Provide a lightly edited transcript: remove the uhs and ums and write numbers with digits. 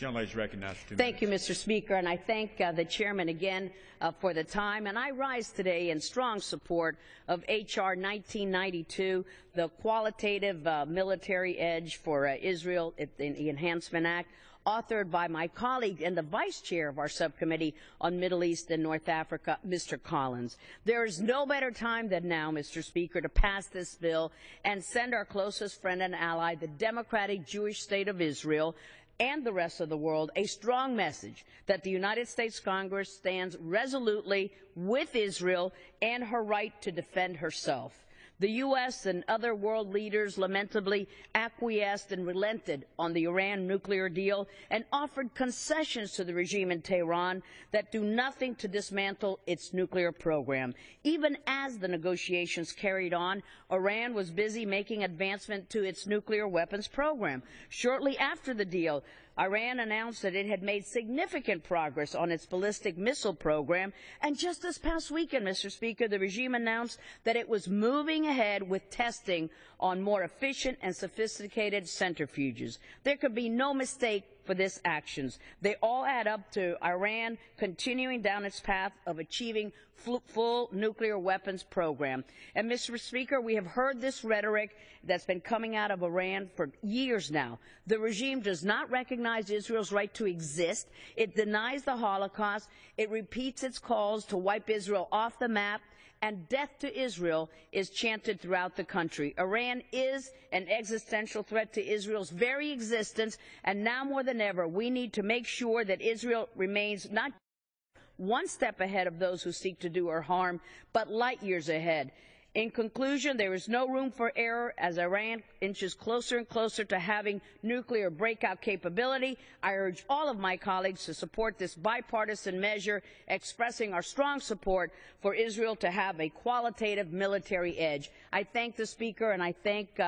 Gentleman is recognized for 2 Thank minutes. you, Mr. Speaker, and I thank the chairman again for the time. And I rise today in strong support of H.R. 1992, the Qualitative Military Edge for Israel, the Enhancement Act, authored by my colleague and the vice chair of our subcommittee on Middle East and North Africa, Mr. Collins. There is no better time than now, Mr. Speaker, to pass this bill and send our closest friend and ally, the Democratic Jewish State of Israel, and the rest of the world, a strong message that the United States Congress stands resolutely with Israel and her right to defend herself. The U.S. and other world leaders lamentably acquiesced and relented on the Iran nuclear deal and offered concessions to the regime in Tehran that do nothing to dismantle its nuclear program. Even as the negotiations carried on, Iran was busy making advancement to its nuclear weapons program. Shortly after the deal, Iran announced that it had made significant progress on its ballistic missile program, and just this past weekend, Mr. Speaker, the regime announced that it was moving ahead with testing on more efficient and sophisticated centrifuges. There could be no mistake for these actions. They all add up to Iran continuing down its path of achieving full nuclear weapons program. And, Mr. Speaker, we have heard this rhetoric that's been coming out of Iran for years now. The regime does not recognize Israel's right to exist. It denies the Holocaust. It repeats its calls to wipe Israel off the map, and death to Israel is chanted throughout the country. Iran is an existential threat to Israel's very existence, and now more than ever, we need to make sure that Israel remains not one step ahead of those who seek to do her harm, but light years ahead. In conclusion, there is no room for error as Iran inches closer and closer to having nuclear breakout capability. I urge all of my colleagues to support this bipartisan measure, expressing our strong support for Israel to have a qualitative military edge. I thank the Speaker, and I thank